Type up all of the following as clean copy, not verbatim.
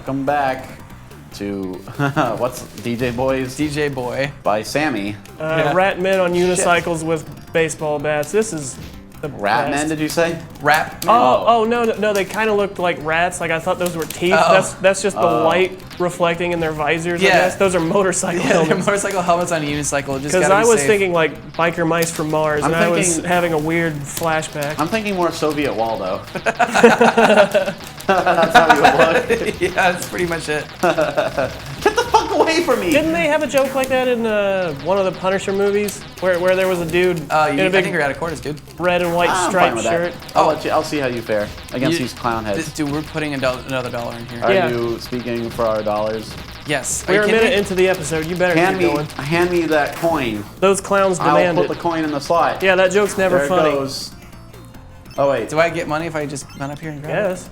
Welcome back to what's DJ Boys? DJ Boy By Sammy. Rat men on unicycles with baseball bats. This is the Rat best. men, did you say? Rap. Oh no, they kind of looked like rats. Like I thought those were teeth. That's just the light reflecting in their visors. I guess those are motorcycle helmets. They're motorcycle helmets on a unicycle. Because I was thinking like biker mice from Mars, and I was having a weird flashback. I'm thinking more Soviet Waldo. That's how you would look. Yeah, that's pretty much it. Get the fuck away from me! Didn't they have a joke like that in one of the Punisher movies, where there was a dude in a I big think you're out of quarters, dude. red and white striped shirt? I'll see how you fare against these clown heads. Dude, we're putting another dollar in here. Are you speaking for our dollars? Yes. We're a minute into the episode. You better keep going. Hand me that coin. Those clowns demand I'll put the coin in the slot. Yeah, that joke's never there funny. It goes. Oh wait. Do I get money if I just run up here and grab it? Yes.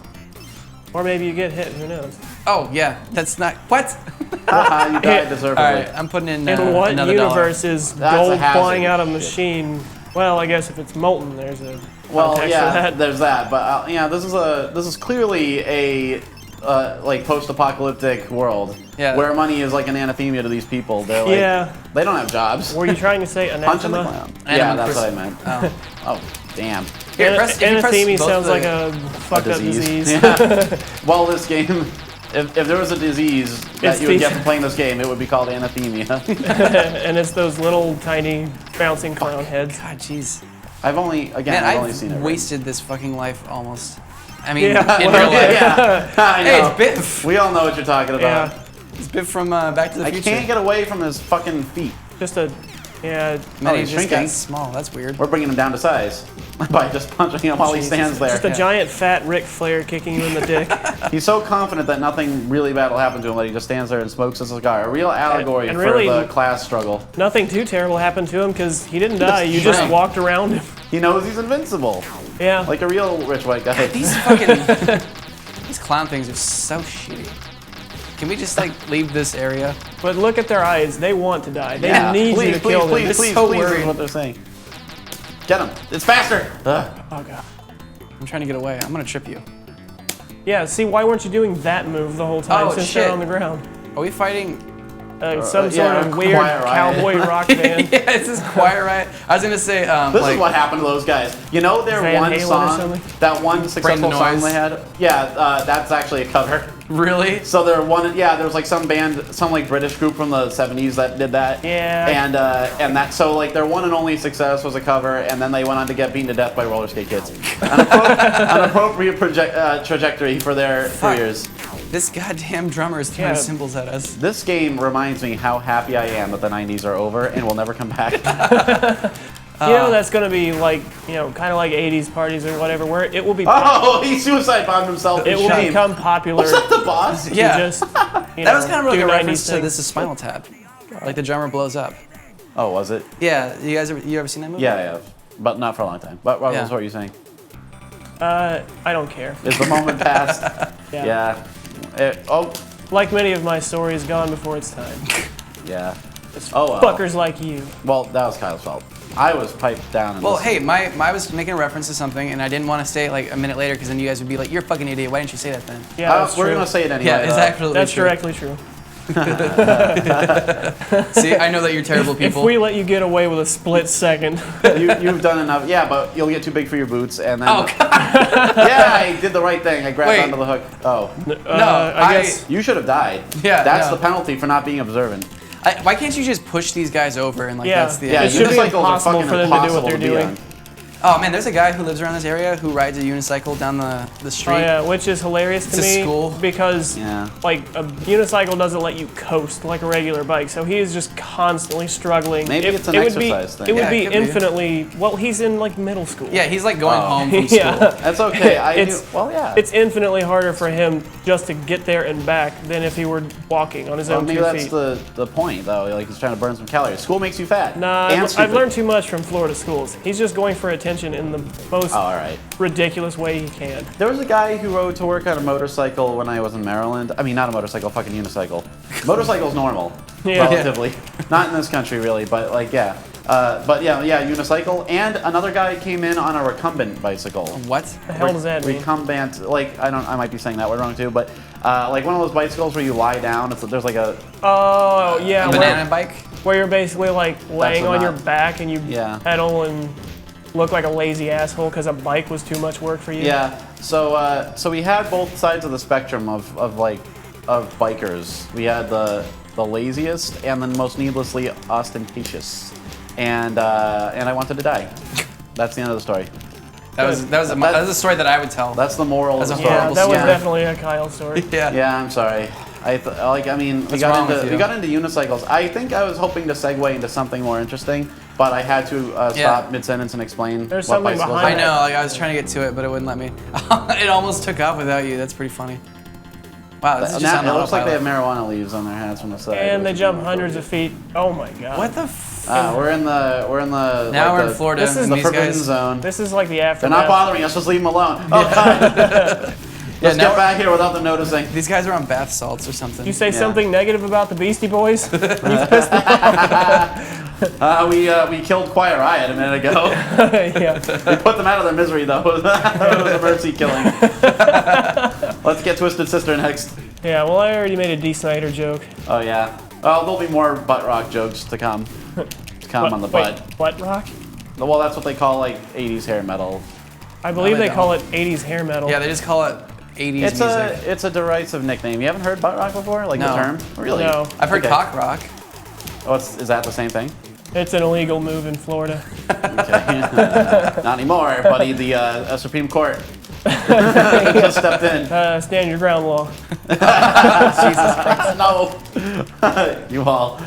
Or maybe you get hit. Who knows? Oh yeah, that's not what. You died deservedly. All right, I'm putting in what another universe dollar. is gold flying out of a machine? Well, I guess if it's molten, there's a context for that. There's that. But yeah, this is clearly a like post-apocalyptic world where money is like an anathema to these people. They're like, they don't have jobs. Were you trying to say Punching the anathema? clown. Yeah, that's what I meant. Oh, damn. Here, anathema sounds like a fucked up disease. Yeah. Well, this game, if there was a disease that you would get from playing this game, it would be called anathemia. And it's those little tiny bouncing clown heads. God, jeez. I've only seen it. Wasted this fucking life almost. I mean, in real life. Yeah, I know. Hey, it's Biff. We all know what you're talking about. Yeah. It's Biff from Back to the Future. I can't get away from his fucking feet. Just a, Man, he's just shrinking. got small. That's weird. We're bringing him down to size by just punching him while he stands there. Just a giant fat Ric Flair kicking you in the dick. He's so confident that nothing really bad will happen to him that he just stands there and smokes a cigar. A real allegory And for really, the class struggle. Nothing too terrible happened to him because he didn't die. You just walked around him. He knows he's invincible. Yeah. Like a real rich white guy. These fucking these clown things are so shitty. Can we just like leave this area? But look at their eyes. They want to die. They need you to kill them. Please, is what they're saying. Get him. It's faster. Oh, God. I'm trying to get away. I'm gonna trip you. Yeah, see, why weren't you doing that move the whole time since they're on the ground? Are we fighting? Some sort of weird cowboy rock band. Yeah, it's this choir riot. I was gonna say, this is what happened to those guys. You know their one song, that one successful song they had? Yeah, that's actually a cover. Really? So there was like some band, some like British group from the 70s that did that. Yeah. And that, so like their one and only success was a cover, and then they went on to get beaten to death by roller skate kids. An appropriate trajectory for their careers. This goddamn drummer is throwing cymbals at us. This game reminds me how happy I am that the 90s are over and will never come back. You know that's going to be like, kind of like 80s parties or whatever, where it will be... Oh, he suicide bombed himself. It will become popular. Was that the boss? Yeah. That was kind of like a reference to This Is Spinal Tap. Like the drummer blows up. Oh, was it? Yeah. You ever seen that movie? Yeah, I have. But not for a long time. But what were you saying? I don't care. Is the moment past? Yeah. Like many of my stories, gone before its time. Yeah. Well. Fuckers like you. Well, that was Kyle's fault. I was piped down. Well, hey, I was making a reference to something, and I didn't want to say it like a minute later, because then you guys would be like, "You're a fucking idiot. Why didn't you say that then?" Yeah, we're gonna say it anyway. Yeah, it's actually that's directly true. See, I know that you're terrible people. If we let you get away with a split second, you've done enough. Yeah, but you'll get too big for your boots, and then. Oh God. Yeah, I did the right thing. I grabbed onto the hook. Oh. No, I guess you should have died. Yeah, that's the penalty for not being observant. Why can't you just push these guys over and like that's the it should be impossible for them to do what they're doing. Oh man, there's a guy who lives around this area who rides a unicycle down the street. Oh yeah, which is hilarious to me because like a unicycle doesn't let you coast like a regular bike, so he is just constantly struggling. Maybe it's an exercise thing. It would be infinitely well. He's in like middle school. Yeah, he's like going home from school. That's okay. It's infinitely harder for him just to get there and back than if he were walking on his own 2 feet. Maybe that's the point though. Like he's trying to burn some calories. School makes you fat. Nah, I've learned too much from Florida schools. He's just going for attention in the most ridiculous way he can. There was a guy who rode to work on a motorcycle when I was in Maryland. I mean, not a motorcycle, fucking unicycle. Motorcycle's normal, relatively. Not in this country, really, but like, yeah. But yeah, unicycle. And another guy came in on a recumbent bicycle. What? The hell does that mean? Recumbent, like I might be saying that word wrong too, but like one of those bicycles where you lie down. There's like a. Oh yeah. A banana bike. Where you're basically like laying on your back and you pedal and look like a lazy asshole because a bike was too much work for you. Yeah. So we had both sides of the spectrum of bikers. We had the laziest and the most needlessly ostentatious, and I wanted to die. That's the end of the story. That was a story that I would tell. That's the moral of the story. Yeah, that was definitely a Kyle story. Yeah, I'm sorry. We got into unicycles. I think I was hoping to segue into something more interesting, but I had to stop mid-sentence and explain There's what something bicycles behind are. I know, like I was trying to get to it, but it wouldn't let me. It almost took off without you. That's pretty funny. Wow, this is just on it looks like autopilot. they have marijuana leaves on their hats from the side. And they jump hundreds of feet. Oh my god. What the we're in the now we're in Florida. This is the these forbidden guys, zone. This is like the aftermath. They're not bothering us, just leave them alone. Oh god. Let's get back here without them noticing. These guys are on bath salts or something. You say something negative about the Beastie Boys? We killed Quiet Riot a minute ago. Yeah. We put them out of their misery though. It was a mercy killing. Let's get Twisted Sister next. Yeah, well I already made a D. Snyder joke. Oh yeah. Well, there'll be more butt rock jokes to come. On the butt. Wait, butt rock? Well, that's what they call like 80s hair metal. I believe they call it 80s hair metal. Yeah, they just call it 80s music. It's a derisive nickname. You haven't heard butt rock before? Like the term? Really? No. I've heard cock rock. Oh, is that the same thing? It's an illegal move in Florida. Okay. Not anymore, buddy. The Supreme Court just stepped in. Stand your ground law. Jesus Christ. No. You're all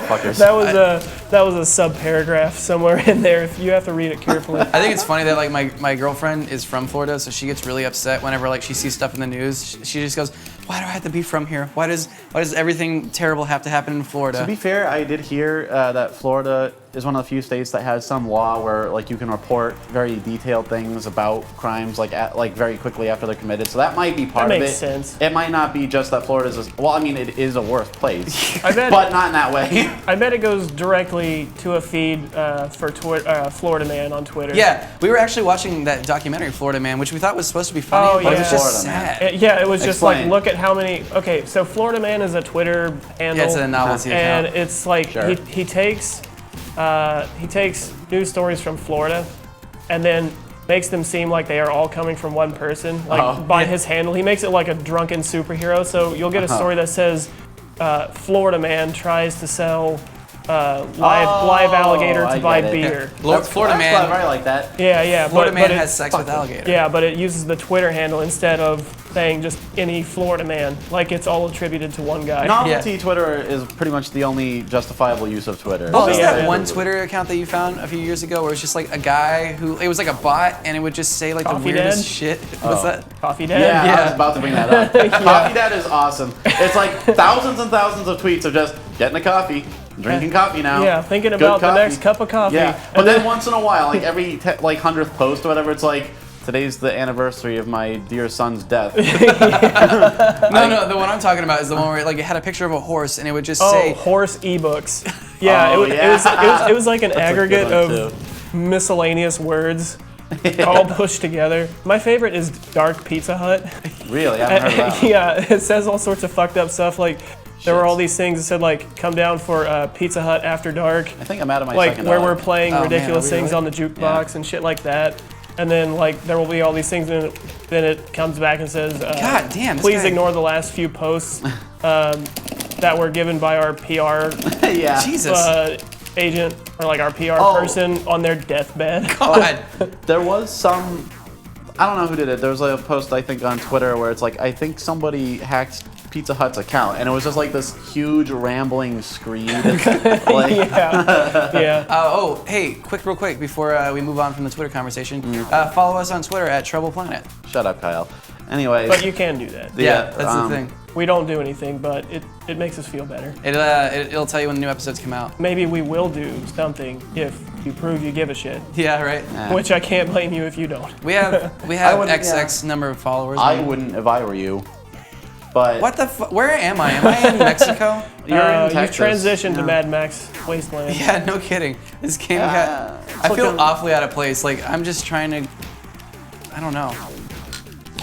fuckers. That was a sub-paragraph somewhere in there. You have to read it carefully. I think it's funny that like my girlfriend is from Florida, so she gets really upset whenever like she sees stuff in the news. She just goes, "Why do I have to be from here? Why does everything terrible have to happen in Florida?" To be fair, I did hear that Florida is one of the few states that has some law where like you can report very detailed things about crimes like very quickly after they're committed. So that might be part of it. That makes sense. It might not be just that Florida's it is a worse place, I bet, but not in that way. I bet it goes directly to a feed for Florida Man on Twitter. Yeah, we were actually watching that documentary Florida Man, which we thought was supposed to be funny, Oh, but it yeah. was just Florida Man. sad. Yeah, it was just Explain. like, look at how many. Okay, so Florida Man is a Twitter handle. Yeah, it's a novelty and account. it's like Sure. he takes news stories from Florida, and then makes them seem like they are all coming from one person, like by his handle. He makes it like a drunken superhero. So you'll get a story that says, "Florida Man tries to sell live alligator to buy beer." Florida Man. Clever, I like that. Yeah. Florida but Man it- has sex with alligator. Yeah, but it uses the Twitter handle instead of saying just any Florida Man. Like it's all attributed to one guy. Novelty Twitter is pretty much the only justifiable use of Twitter. What was yeah. that one Twitter account that you found a few years ago where it was just like a guy who, it was like a bot and it would just say like Coffee the weirdest Dad? shit. What's that? Coffee Dad? Yeah, I Yeah. was about to bring that up. Coffee Dad is awesome. It's like thousands and thousands of tweets of just getting a coffee, drinking coffee now. Yeah, thinking Good about the coffee. next cup of coffee. Yeah, but then once in a while, like every 100th post or whatever, it's like, today's the anniversary of my dear son's death. No, the one I'm talking about is the one where like it had a picture of a horse and it would just say horse ebooks. Yeah, Oh, it was like an aggregate one, of miscellaneous words all pushed together. My favorite is Dark Pizza Hut. Really? I haven't heard of that one. Yeah, it says all sorts of fucked up stuff. Like there were all these things that said like, "Come down for Pizza Hut after dark." I think I'm out of my Like second where dollar. we're playing Oh, ridiculous man, are we things really? on the jukebox and shit like that. And then like there will be all these things, and then it comes back and says, God damn, this please guy- ignore the last few posts that were given by our PR Yeah. Jesus. agent or like our PR person on their deathbed. God. There was some, I don't know who did it. There was a post I think on Twitter where it's like, I think somebody hacked Pizza Hut's account, and it was just like this huge rambling screed. Like, Yeah. Hey, real quick, before we move on from the Twitter conversation, follow us on Twitter at Trouble Planet. Shut up, Kyle. Anyways. But you can do that. Yeah, that's the thing. We don't do anything, but it makes us feel better. It'll tell you when new episodes come out. Maybe we will do something if you prove you give a shit. Yeah, right. Which I can't blame you if you don't. We have XX number of followers. I wouldn't if I were you. But What the fuck? Where am I? Am I in Mexico? you're in You've Texas. transitioned to Mad Max Wasteland. Yeah, no kidding. This game Yeah. got. I feel looking- awfully out of place. Like I'm just trying to. I don't know.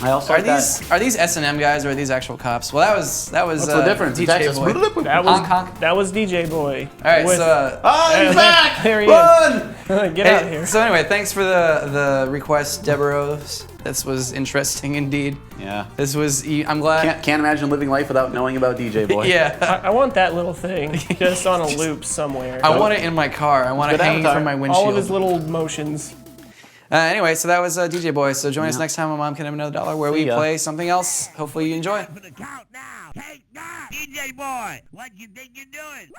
I also Are like that. these S&M guys or are these actual cops? Well, that was. What's the difference? In DJ Texas. Boy. That was Honk, honk. that was DJ Boy. All right, With- so. Oh, he's back! There he Run! Get out of here. So anyway, thanks for the request, Deborah. This was interesting indeed. Yeah. This was. I'm glad. Can't imagine living life without knowing about DJ Boy. Yeah. I want that little thing just on a loop somewhere. I want it in my car. I want it Good hanging avatar. from my windshield. all of his little motions. Anyway, so that was DJ Boy. So join us next time on Mom Can Have Another Dollar, where we ya. play something else. Hopefully you enjoy. For the count now. Take that. DJ Boy, what you think you're doing?